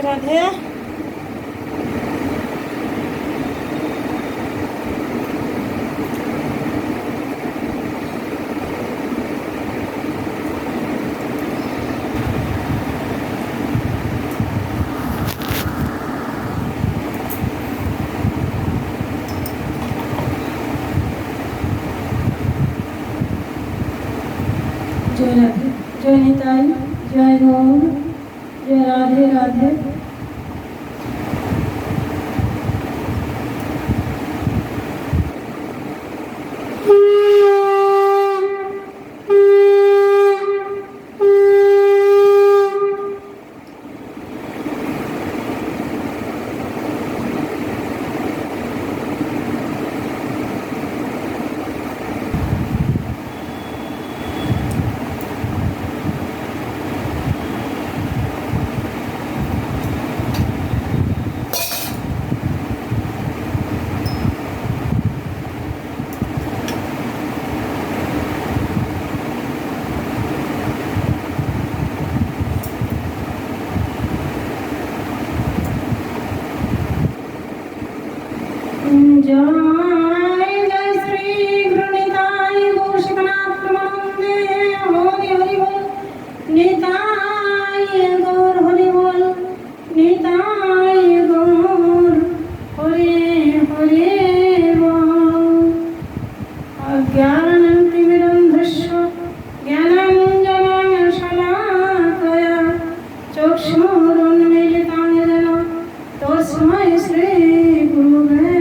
রাধে। জয় রাধে, জয় নিতাই, জয় গৌর, জয় রাধে রাধে। জয় জয় শ্রী গুরু নিতাই গৌর শিবনাথ প্রেমানন্দে হরি হরি বল। নিতাই গৌর হরি বল, নিতাই গৌর হরি হরি বল। অজ্ঞানতিমিরন্ধস্য জ্ঞানাঞ্জনায় শলাকয়া চক্ষুरुन्मीलितं येन तस्मै श्री गुरुवे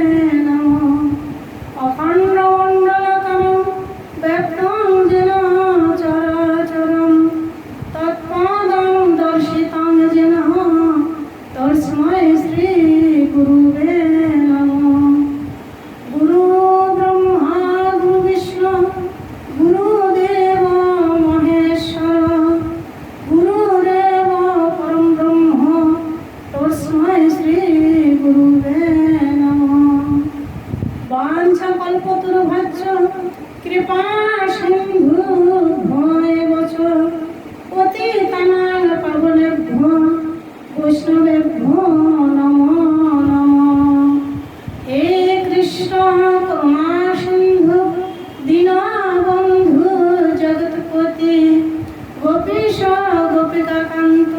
कृपा सिंधु भयवच पतितानां पावनेभ्यो वैष्णवेभ्यो नमो नमः। हे कृष्ण करुणा सिंधु दीनबंधु जगत्पति गोपीश गोपिकाकान्त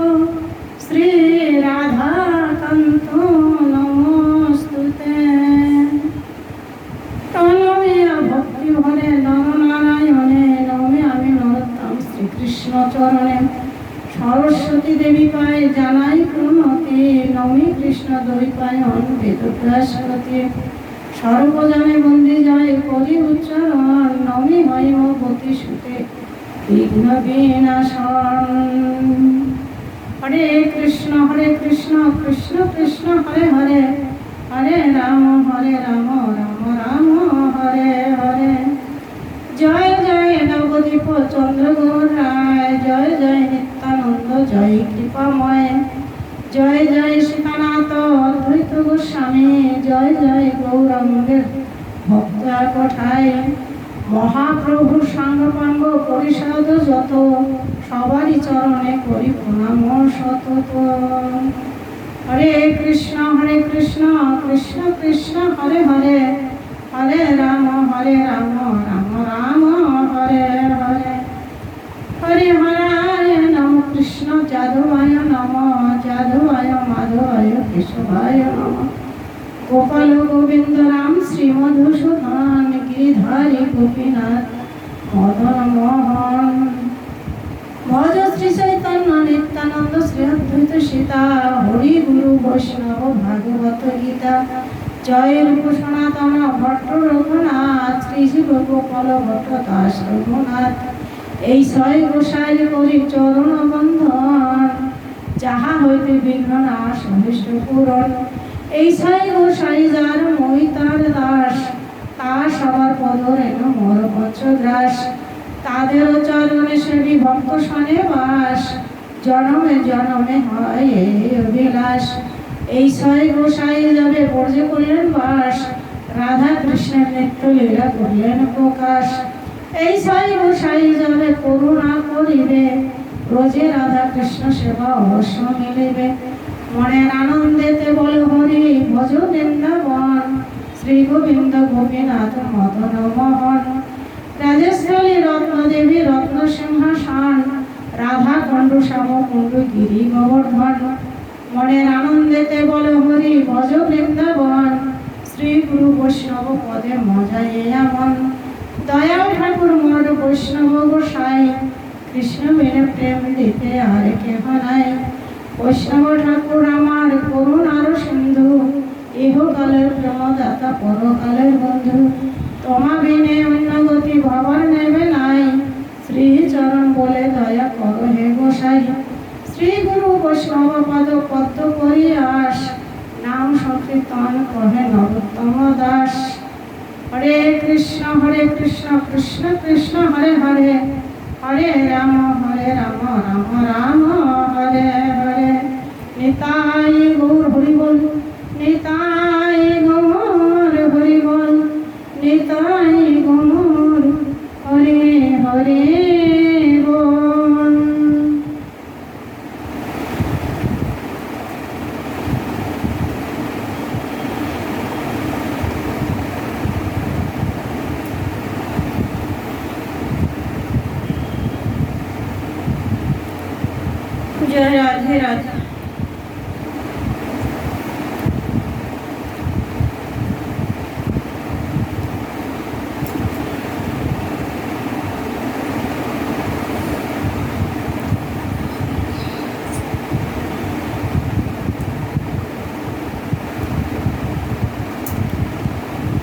श्री राधाकान्त नमोस्तुते। हरे नम नारायणे नमे आमी नरोत्तम श्री कृष्ण चरणे सरस्वती देवी पाए जानाई प्रणति नमी कृष्ण द्वैपायन वेदव्यासपति सर्वजने बंदी जाए कलि उच्चारण नमी हैमवती सुते विघ्न विनाशन। हरे कृष्ण कृष्ण कृष्ण हरे हरे हरे राम राम राम हरे हरे। जय जय नवदीप चंद्र गौर राय, जय जय नित्यानंद, जय कृपामय, जय जय सीतानाथ अद्वैत गोस्वामी, जय जय गौरांगेर भक्त कठाय महाप्रभु संगपांग परिषद যত সবারই চরণে করি প্রণাম সতত। हरे कृष्ण कृष्ण कृष्ण हरे हरे हरे राम राम राम हरे हरे। हरे हराय नम कृष्ण जादवाय नम जादवाय माधवाय केशवाय नम। गोपाल गोविंद राम श्री मधुसूदन गिरिधारी गोपीनाथ मदन मोहन। भज श्री चैतन्य नित्यानंद श्री अद्वैत सीता हरि गुरु वैष्णव भागवत गीता। जय रूप सनातन भट्ट रघुनाथ श्री गोपाल भट्ट दास रघुनाथ। এই ছয় গোসাই করি চরণ বন্ধন যাহা হইতে বিঘ্ন নাশ অনিষ্ট পূরণ। এই ছয় গোসাই যার মই তার দাস তা সবার পদরেণ মোর পঞ্চগ্রাস। তাদেরও চরণে সেবি ভক্ত সনে বাস জনমে জনমে হয় এই অভিলাষ। এই ছয় গোসাই যাবে ব্রজে করলেন বাস রাধা কৃষ্ণের নিত্য লীলা করলেন প্রকাশ। এই ছয় গোসাই যাবে করুণা করিবে ব্রজে রাধা কৃষ্ণ সেবা অবশ্য মিলিবে। মনের আনন্দেতে বল হরি ভজ বৃন্দাবন শ্রী গোবিন্দ গোপীনাথ মদন মোহন রাজস্থলী রত্ন দেবী রত্ন সিংহাসন রাধা কুণ্ডু শ্যাম কুণ্ডু গিরি গোবর্ধন মনের আনন্দেতে বল হরি ভজ বৃন্দাবন শ্রী গুরু বৈষ্ণব পদে মজায় এমন দয়াল ঠাকুর মোর বৈষ্ণব গোসাই কৃষ্ণ মেরে প্রেম দিতে আর কেহ নাই বৈষ্ণব ঠাকুর আমার করুণার সিন্ধু ইহকালের প্রেমদাতা পরকালের বন্ধু তোমা বিনে অন্য গতি ভাবার নেবে নাই শ্রী চরণ বলে দয়া করো হে গোসাই শ্রী গুরু বৈষ্ণব পদ পদ্ম করি আস নাম সংকীর্তন কহে নরোত্তম দাস হরে কৃষ্ণ কৃষ্ণ কৃষ্ণ হরে হরে হরে রাম রাম রাম হরে হরে নিতাই গৌর হরি বল নিতাই গৌর হরি বল নিতাই গৌর হরে হরে বল। जय राधे राधे।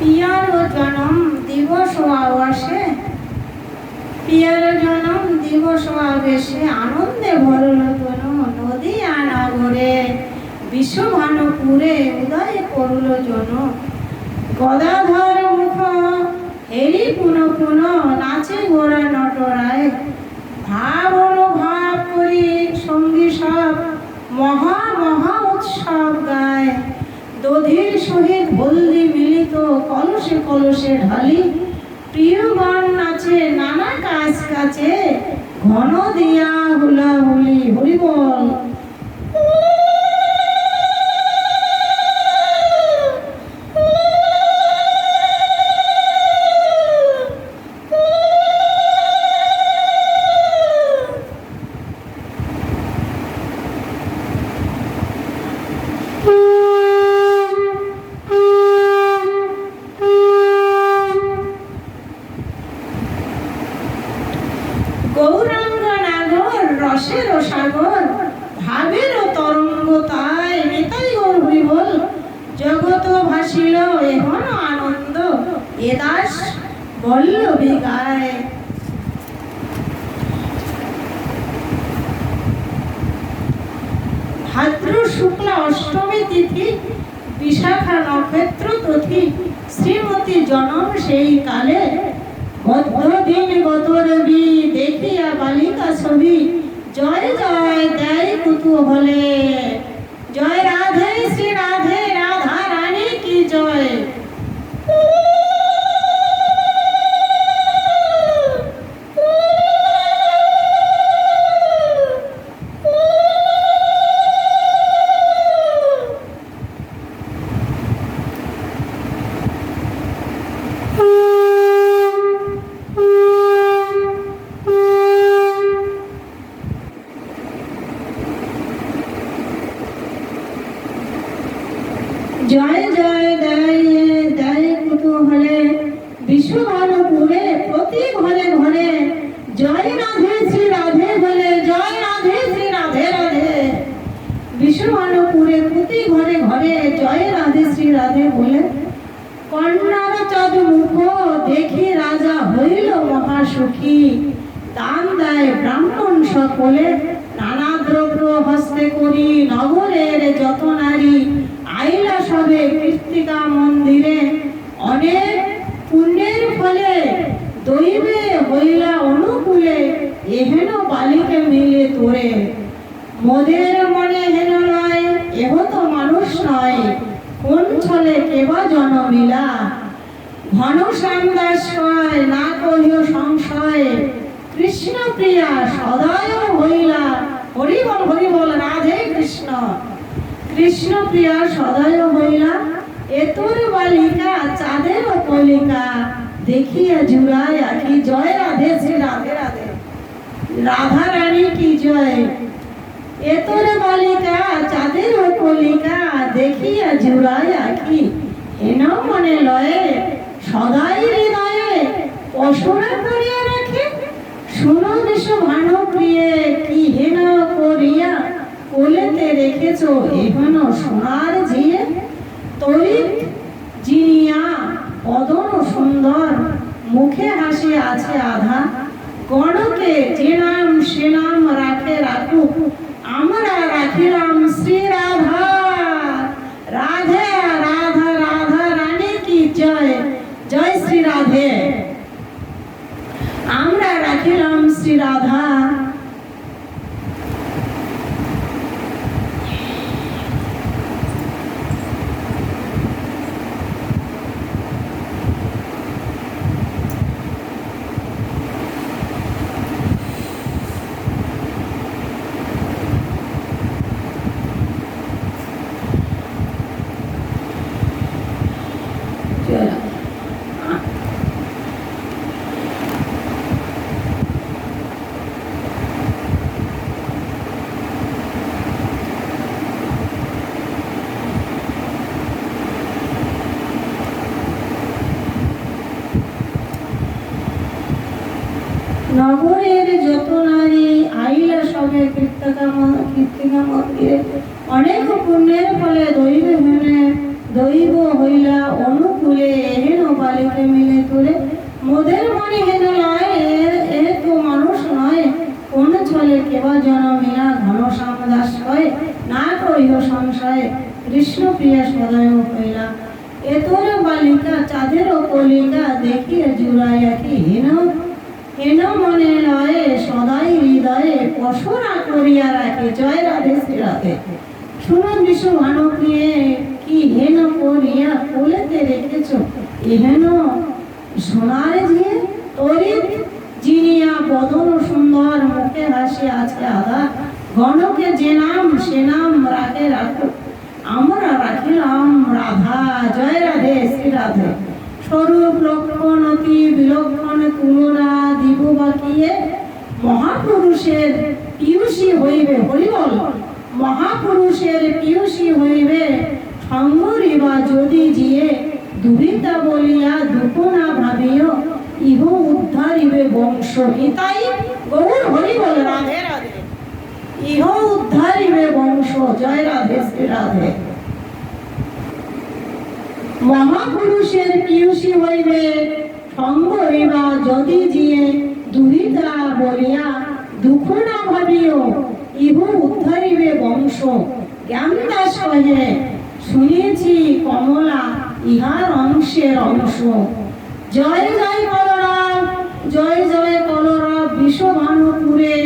पियारो जन्म दिवस आवासे पियारो जन्म दिवस आवेशे आनंदे भरल तनु नदिया नगरे विश्वभानुपुरे उदय करल जन गदाधर मुख हेरी पुनः पुनः नाचे गोरा नटराय भावन भाव करी संगी सब महा महा उत्सव गाय दधिर सहित हल्दी मिलित कलशे कलशे ढाली प्रियगण नाचे नाना काज काचे घन दिया हुलाहुली हरि बोल। गौरांग नागर रसेर सागर भावेर तरंग ताई निताई गौर हरि बोल जगत भासिल एहन आनंद ए दास बल्लभी गाय। भाद्र शुक्ल अष्टमी तिथि विशाखा नक्षत्र तिथि श्रीमती जन्म सेई काले दिन गत रवि देखिया बालिका छवि जय जय दय कुतूहले जय राधे श्री राधे राधा रानी की जय। जय जय दय दय कुतूहले विश्वभानुपुरे प्रति घरे घरे जय राधे श्री राधे बोले जय राधे श्री राधे राधे विश्वभानुपुरे प्रति घरे घरे जय राधे श्री राधे बोले कन्यार चाँद मुख देखी राजा हईल महासुखी दान देय ब्राह्मण सकले नाना द्रव्य हस्ते करी नगरेर যত নারী आईला सबे कृत्तिका मंदिरे अनेक पुण्येर फले दैवे हईला अनुकूले एहेन बालिके मिले तोरे मोदेर मने हेन नय एह तो मानुष नय कोन छले केबा जनमिला घनश्याम दास कय ना कहियो संशय कृष्ण प्रिया सदाय हईला हरि बोल राधे कृष्ण। কৃষ্ণ প্রিয়া সদয় হইলা এতর বালিকা চাঁদের কলিকা দেখিয়া জুড়ায় আখি জয় রাধে শ্রী রাধে রাধে রাধা রানী কি জয় এতর বালিকা চাঁদের কলিকা দেখিয়া জুড়ায় আখি হেন মনে লয়ে সদাই হৃদয়ে অসুরা করিয়া রাখে শুনো দেশ ভানু প্রিয়ে কি হেন করিয়া কোলেতে রেখেছ এখনো সোনার ঝিয়ে তরিত জিনিয়া অদন সুন্দর মুখে হাসি আছে আধা গণকে যে নাম সে নাম রাখে রাখুক আমরা রাখিলাম শ্রী রাধা রাধে রাধা রাধা রানী কি জয় জয় শ্রী রাধে আমরা রাখিলাম শ্রী রাধা নগরের যত নারী আইলা সবে কীর্তিকা মন্দিরে অনেক পুণ্যের ফলে দৈব হইলা অনুকূলে হেন বালিকে মিলে তোলে মোদের মনে হেন লয় এ তো মানুষ নয় কোন ছলে কেবা জনমিলা ঘন সামদাস কয় না করিহ সংশয় কৃষ্ণ প্রিয়া সদয় হইলা এতর বালিকা চাঁদের কলিকা দেখিয়া জুড়াইয়া কি হেন মনে লয়ে সদাই হৃদয়ে পশরা করিয়া রাখে জয় রাধে শ্রী রাধে শুনো বিশ্ব ভানুপ্রিয়ে কি হেন করিয়া কোলেতে রেখেছ এহেন সোনার ঝিয়ে তরিত জিনিয়া বদন সুন্দর মুখে হাসি আছে আধা গণকে যে নাম সে নাম রাখে রাখো আমরা রাখিলাম রাধা জয় রাধে শ্রী রাধে স্বরূপ লক্ষণ অতি বিলক্ষণ তুলনা দিব বাকিয়ে মহাপুরুষের পিয়ুষী হইবে হরিবল মহাপুরুষের পিয়ুষী হইবে সঙ্গরিবা যদি জিয়ে দুহিতা বলিয়া দুঃখ না ভাবিও ইহ উদ্ধারিবে বংশ ইতাই গৌর হরিবল রাধে রাধে ইহ উদ্ধারিবে বংশ জয় রাধে শ্রী রাধে মহাপুরুষের পিয়ুষী হইবে সঙ্গ হইবা যদি জিয়ে দুহিতা বলিয়া দুঃখ না ভাবিও ইহ উদ্ধারিবে বংশ জ্ঞানদাস কহে শুনেছি কমলা ইহার অংশের অংশ জয় জয় কলরব জয় জয় কলরব বিশ্বভানুপুরে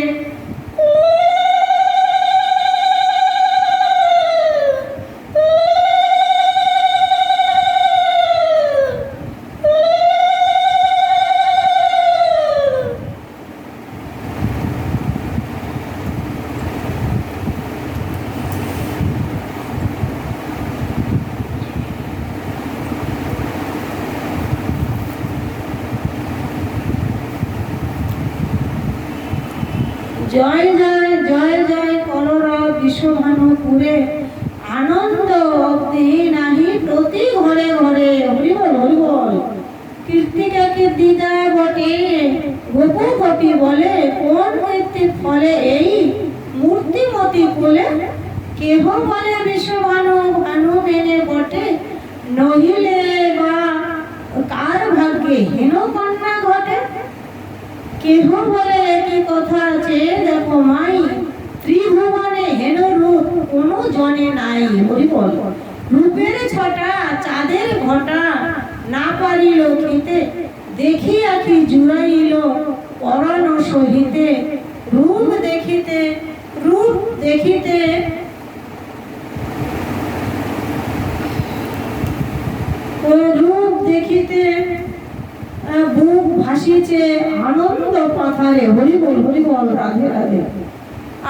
জয় জয় জয় জয় কলরব বিশ্বভানুপুরে আনন্দ অবধি নাহি প্রতি ঘরে ঘরে হরিবল হরিবল কীর্তিকাকে দিদা বটে গোপকটি বলে কোন কীর্তির ফলে এই মূর্তিমতি কোলে কেহ বলে বিশ্বভানু ভানু মেনে বটে নহিলে বা কার ভাগ্যে হেন কন্যা ঘটে কেহ বলে একই কথা আছে দেখো মাই ত্রিভুবনে হেন রূপ কোনো জনে নাই হরিবল রূপের ছটা চাঁদের ঘটা না পারিল খেতে দেখি আখি জুড়াইল পরাণ সহিতে রূপ দেখিতে রূপ দেখিতে রূপ দেখিতে বুক ভাসিছে আনন্দ পাথারে হরিবল হরিবল রাধে রাধে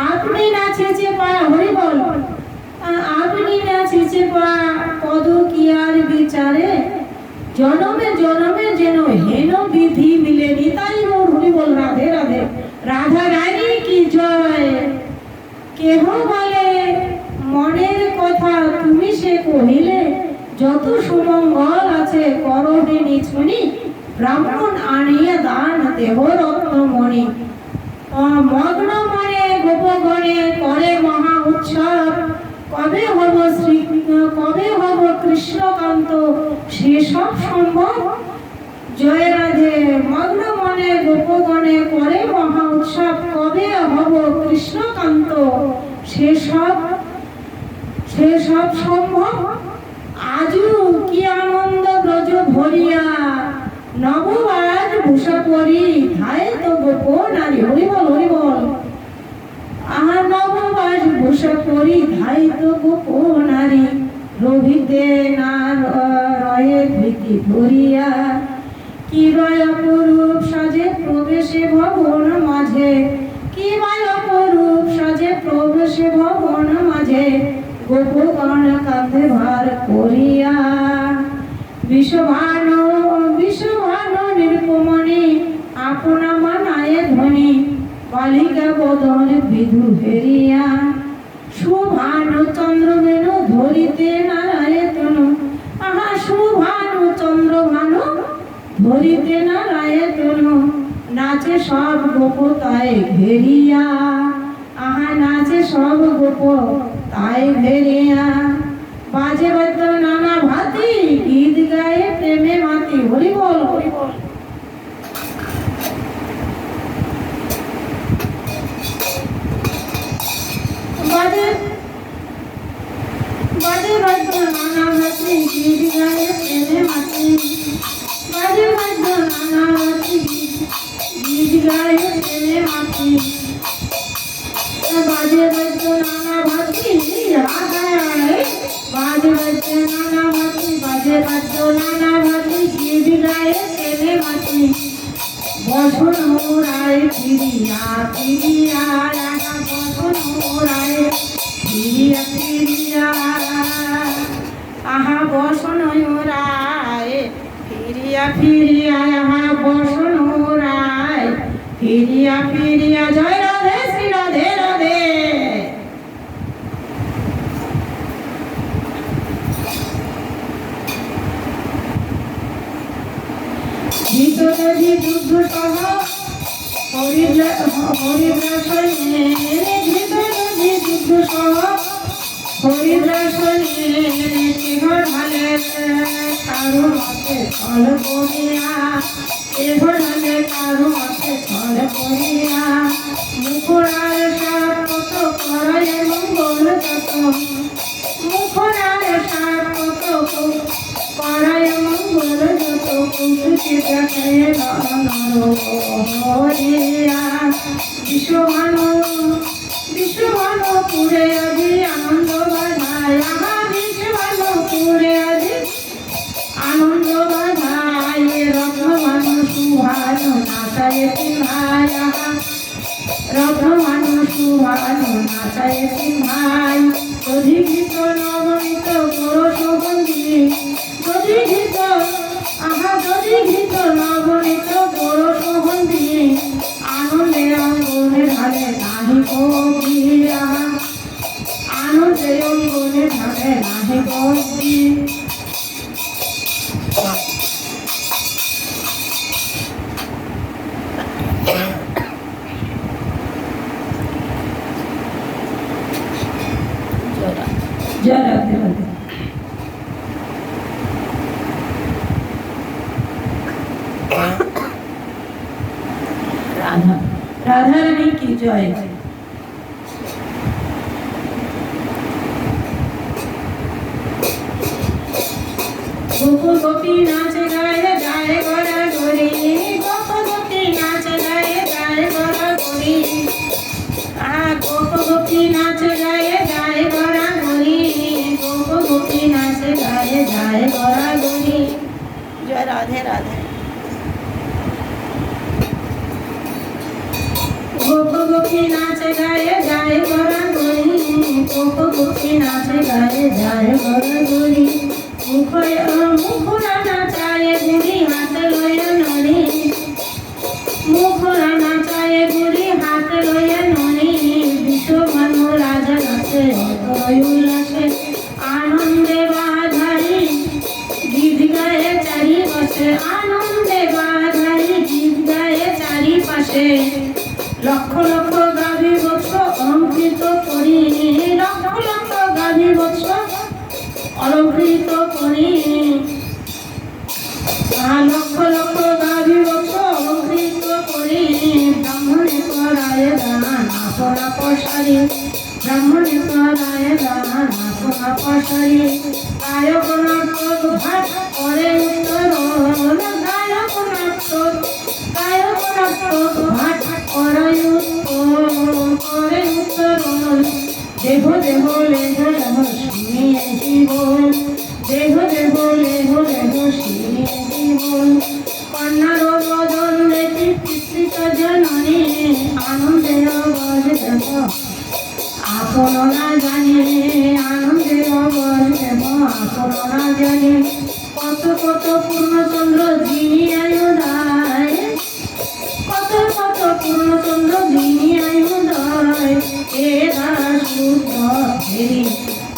আপনি নাচেছে পায় হরিবল আপনি নাচিছে পদ কি আর বিচারে জনমে জনমে যেন হেন বিধি মিলে নিতাই গৌর হরি বল রাধে রাধে রাধা রানী কি জয় কেহ বলে মনের কথা তুমি সে কহিলে যত সুমঙ্গল আছে করবে নিছুনি ব্রাহ্মণ আনিয়া দান দেহ রত্নমণি মগ্ন মনে গোপগণে করে মহা উৎসব কবে হব কৃষ্ণকান্ত সেসব সম্ভব জয় রাধে মগ্ন মনে গোপগণে করে মহা উৎসব কবে হব কৃষ্ণকান্ত সেসব সম্ভব আজু কি আনন্দ ব্রজ ভরিয়া নববাজ ভূষা করি ধায় তো গোপ নারী হরি বল আহা নববাজ ভূষা করি ধায় তো গোপ নারী রবিতে না রয়ে ভীতি ধরিয়া কি রয় অপরূপ সাজে প্রবেশে ভবন মাঝে কি রয় অপরূপ সাজে প্রবেশে ভবন মাঝে গোপগণ কাঁধে ভার করিয়া বিশ্বভানু নিরুপমণি আপনা মানায় ধ্বনি বালিকা বদন বিধু হেরিয়া শুভানু চন্দ্রবেণু ধরিতে নারায় তনু আহা শুভানু চন্দ্রভানু ধরিতে নারায় তনু নাচে সব গোপ তাই ঘেরিয়া আহা নাচে সব গোপ তাই ঘেরিয়া বাজে বাদ্য নানা ভাতি গীত গায়ে প্রেমে মাতি হরি বল বাজে বাদ্য নানা ভাতি গীত গায়ে প্রেমে মাতি বাজে বাদ্য নানা ভাতি গীত গায়ে প্রেমে মাতি বাজে বাদ্য নানা ভাতি রাধায় বাজে বাদ্য নানা ভাতি বাজে বাদ্য নানা ভাতি গীত গায়ে প্রেমে মাতি বসন মোরায় ফিরিয়া রাধা বসন মোরায় ফিরিয়া আহা বসন মোরায় ফিরিয়া আহা বসন মোরায় ফিরিয়া জয় রাধে শ্রী রাধে রাধে ভিতরজি যুদ্ধ সহ হরিদ্রাসনে ভিতরজি যুদ্ধ সহ হরিদ্রাসনে কেহর ভালে কারো মতে ছল করিয়া কেহর ভালে কারো মতে ছল করিয়া মুখরার সাপ কত করায় মঙ্গল কত মুখরার সাপ কত করায় মঙ্গল যত কৌতুকে দেখায় হরিয়া বিশ্বভানু পুরে আজি আনন্দ বাধায় আহা বিশ্বভানু পুরে আজি আনন্দ বাধায় রত্নভানু সুভানু নাচায় সিংহায় আহা রত্নভানু সুভানু নাচায় সিংহায় অধিকৃত নবনীত পুরুষ বন্দী অধিকৃত নবনীত পুরুষ বন্দী আনন্দে অঙ্গনে ঢালে নাহি কবি আনন্দে অঙ্গনে ঢালে নাহি কবি जय राधे राधे राधा रानी की जय गोकुल गोपी नाच गाए गाए गोरा गोरी गोकुल गोपी नाच गाए गाए गोरा गोरी गोकुल गोपी नाच गाए गाए गोरा गोरी गोकुल गोपी नाच गाए गाए गोरा गोरी जय राधे राधे गोकुल गोपी नाच गाए गाए गोरा गोरी কোপ কোপে নাচে গায়ে যায় গড়গড়ি মুখরা নাচায় গুড়ি হাতে লয়ে নড়ি মুখরা নাচায় গুড়ি হাতে লয়ে নড়ি বিশ্ববর্ণ রাজা নাচে অতই উল্লাসে আনন্দে বাধাই গীত গায়ে চারিপাশে আনন্দে বাধাই গীত গায়ে চারিপাশে লক্ষ লক্ষ গাভী বৎস অলঙ্কৃত করি লক্ষ লক্ষ গাভী বৎস অলঙ্কৃত করি লক্ষ লক্ষ গাভী বৎস অলঙ্কৃত করি ব্রাহ্মণে করায় দান আপনা পশারি ব্রাহ্মণে করায় দান আপনা পশারি গায়ক নাটক ভাট করে উত্তর গায়ক নাটক ভাট করে উত্তর দেহ দেহ লেহ লেহ শুনিয়ে জীবন দেহ দেহ লেহ লেহ শুনিয়ে জীবন কন্যার বদন দেখি তৃষ্ণিত জননী আনন্দে অবজ দেব আপন না জানি আনন্দে অবজ দেব আপন না জানি কত কত পূর্ণচন্দ্র যিনি আয়ুদায় কত কত পূর্ণচন্দ্র যিনি আয়ুদায় এ দাস শুদ্ধ ফেরি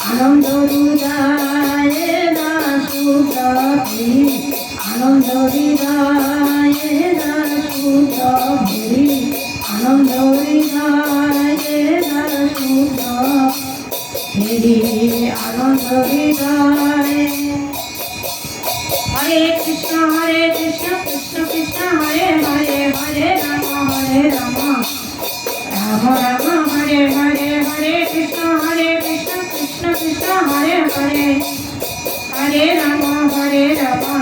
আনন্দ হৃদয় এ দাস শুদ্ধ ফেরি আনন্দ হৃদয় এ দাস শুদ্ধ ফেরি আনন্দ হৃদয় এ দাস শুদ্ধ ফেরি আনন্দ হৃদয় হরে কৃষ্ণ কৃষ্ণ কৃষ্ণ হরে হরে হরে রাম রাম রাম হরে হরে হরে কৃষ্ণ কৃষ্ণ কৃষ্ণ হরে হরে হরে রাম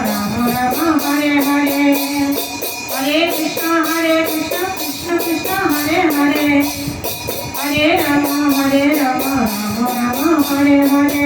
রাম রাম হরে হরে হরে কৃষ্ণ কৃষ্ণ কৃষ্ণ হরে হরে হরে রাম রাম রাম হরে হরে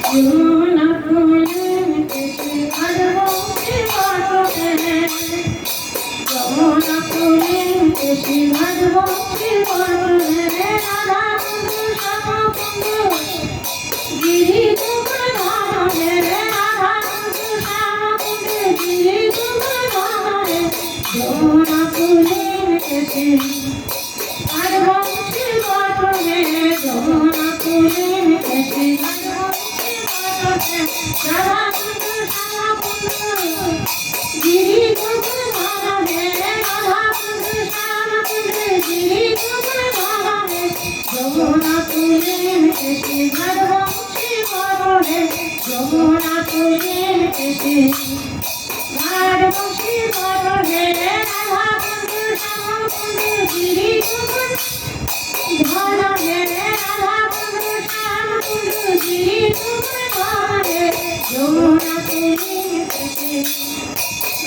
যমুনা ফুলে মিটেছে ভালোবাসে বড়ে যমুনা ফুলে মিটেছে ভালোবাসে বড়ে রাধা বন্ধু শ্যামবন্ধু গিরি তোমার ঘরে রাধা বন্ধু শ্যামবন্ধু গিরি তোমার ঘরে যমুনা ফুলে মিটেছে ভালোবাসে বড়ে যমুনা ফুলে মিটেছে রাধা বন্ধু শ্যামবন্ধু গিরি তোমার ঘরে রাধা বন্ধু শ্যামবন্ধু গিরি তোমার ঘরে যমুনা ফুলে মিটেছে ভালোবাসে বড়ে যমুনা ফুলে মিটেছে ভালোবাসে বড়ে রাধা বন্ধু শ্যামবন্ধু গিরি তোমার ঘরে রাধা বন্ধু শ্যামবন্ধু গিরি তোমার ঘরে যমুনা ফুলে মিটেছে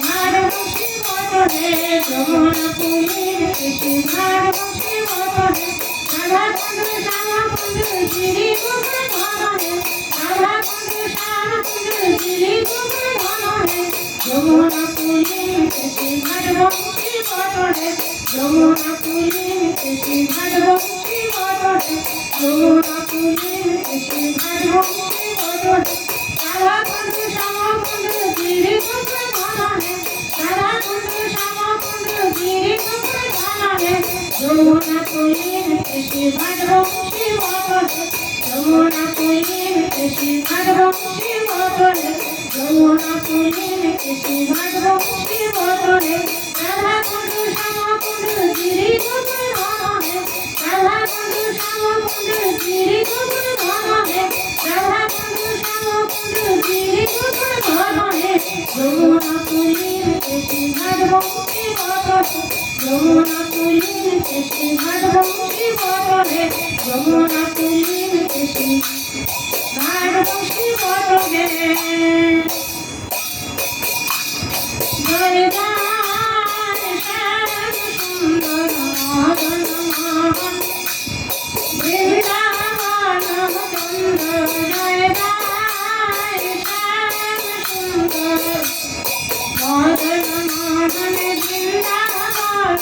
ভালোবাসে বড়ে যমুনা ফুলে মিটেছে ভালোবাসে বড়ে রাধা বন্ধু শ্যামবন্ধু গিরি তোমার ঘরে রাধা বন্ধু শ্যামবন্ধু গিরি তোমার ঘরে যমুনা ফুলে মিটেছে ভালোবাসে বড়ে যমুনা ফুলে মিটেছে ভালোবাসে বড়ে যমুনা ফুলে মিটেছে ভালোবাসে বড়ে রাধা বন্ধু শ্যামবন্ধু গিরি তোমার ঘরে রাধা বন্ধু শ্যামবন্ধু গিরি তোমার ঘরে যমুনা ফুলে মিটেছে ভালোবাসে বড়ে যমুনা ফুলে মিটেছে ভালোবাসে বড়ে যমুনা ফুলে মিটেছে ভালোবাসে বড়ে রাধা বন্ধু শ্যামবন্ধু গিরি তোমার ঘরে রাধা বন্ধু শ্যামবন্ধু গিরি তোমার ঘরে রাধা বন্ধু শ্যামবন্ধু গিরি তোমার ঘরে যমুনা ফুলে কেশে ঘাট বংশী বটে যমুনা তুলির কেশে ঘাট বংশী বটে যমুনা তুলির কেশে ঘাট বংশী বটে জয় গান শ্যাম সুন্দর মদন মোহন বৃন্দাবন চন্দ্র জয় গান শ্যাম সুন্দর মদন মোহন বৃন্দাবন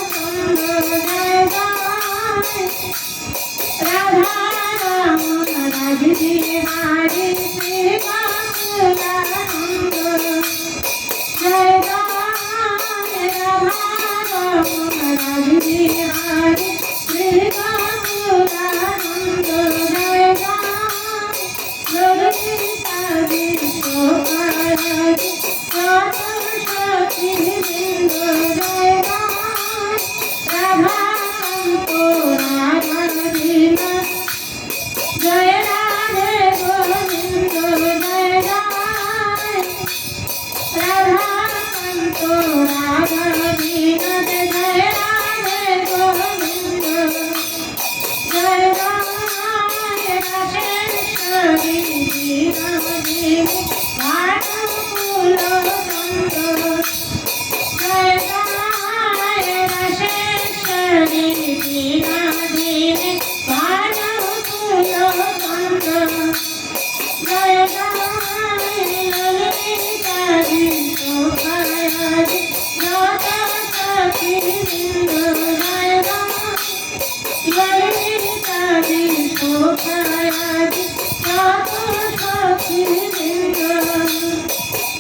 চন্দ্র জয় গান রাধা রমন রাজ বিহারী শ্রী বাসুদানন্দ জয় গান রাধা রমন রাজ বিহারী শ্রী বাসুদানন্দ জয় গান ললিতা বিশ্বকারী যত সখী বৃন্দ জয় গান রাধাকান্ত রাধাধীন জয় রাধে গোবিন্দ জয় গান রাধাকান্ত রাধাধীন জয় রাধে গোবিন্দ জয় গান রাধেশ্বরী বিনোদিনী ভানুকুল চন্দ্র জয় গান রাধেশ্বরী বিনোদিনী ভানুকুল চন্দ্র জয় গান ললিতা বিশ্বকারী যত সখী বৃন্দ জয় গান ললিতা বিশ্বকারী যত সখী বৃন্দ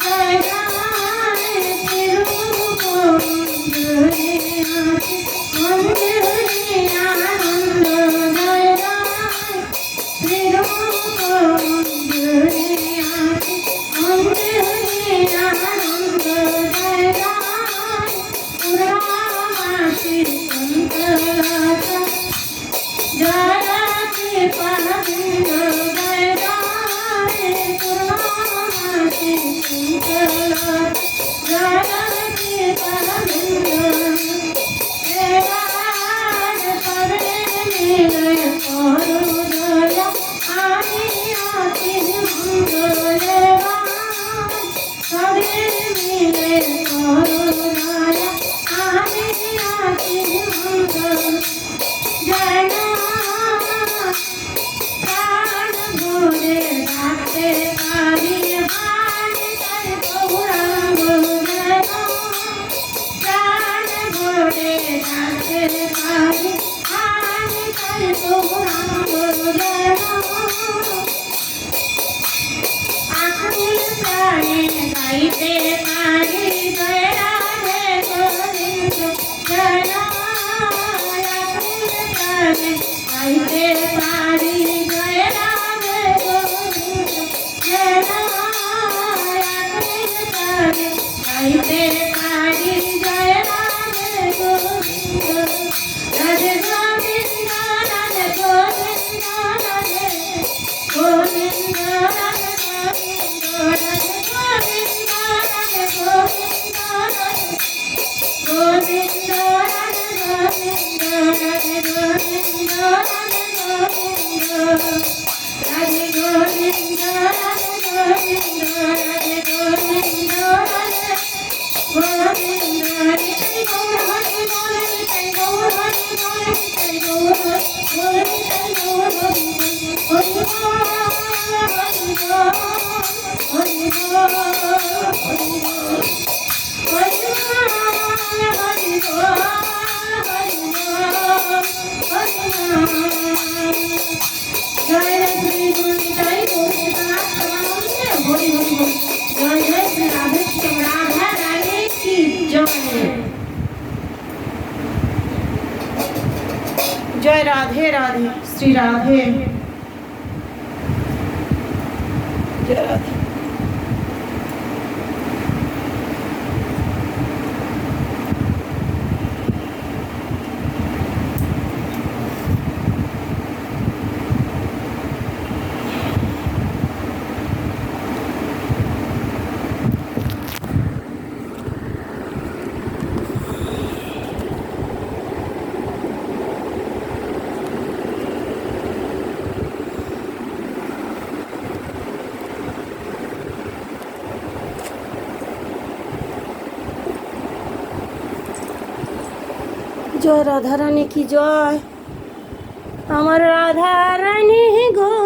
জয় গান তিরুপ মঞ্জুরি মঞ্জুরি আনন্দ জয় গান তিরুপ মঞ্জুরি মঞ্জুরি আনন্দ জয় গান পুরমাসি সন্তলতা জয়তি পাবিন্দ জয় গান পুরমাসি সন্তলতা জয়তি পাবিন্দ এবার সবে মিলে করো দয়া আমি আছি বন্ধ এবার সবে মিলে করো দয়া আমি আছি বন্ধ জয় প্রাণ ভরে ডাকতে পারি হান তাই গৌরাঙ্গ জয় প্রাণ ভরে ডাকতে পারি হান তাই গৌরাঙ্গ জয় আকুল প্রাণে গাইতে পারি জয় রাধে গোবিন্দ জয় আকুল প্রাণে গাইতে পারি জয় রাধে গোবিন্দ জয় আকুল প্রাণে গাইতে পারি জয় রাধে গোবিন্দ রাধে গোবিন্দ রাধে গোবিন্দ রাধে গোবিন্দ রাধে গোবিন্দ রাধে গোবিন্দ রাধে গোবিন্দ রাধে গোবিন্দ রাধে গোবিন্দ রাধে গোবিন্দ রাধে গোবিন্দ রাধে গোবিন্দ রাধে গোবিন্দ রাধে গোবিন্দ রাধে গোবিন্দ নিতাই গৌর হরি বল নিতাই গৌর হরি বল নিতাই গৌর হরি বল নিতাই গৌর হরি হরি বল হরি বল হরি বল হরি বল হরি বল হরি বল হরি বল জয় শ্রী গুরু নিতাই গৌর নিতাই হরি হরি বল জয় জয় শ্রী রাধে শ্যাম রাধা রানী কি জয় জয় রাধে রাধে শ্রী রাধে জয় রাধে জয় রাধারানী কি জয়, আমার রাধারানী গো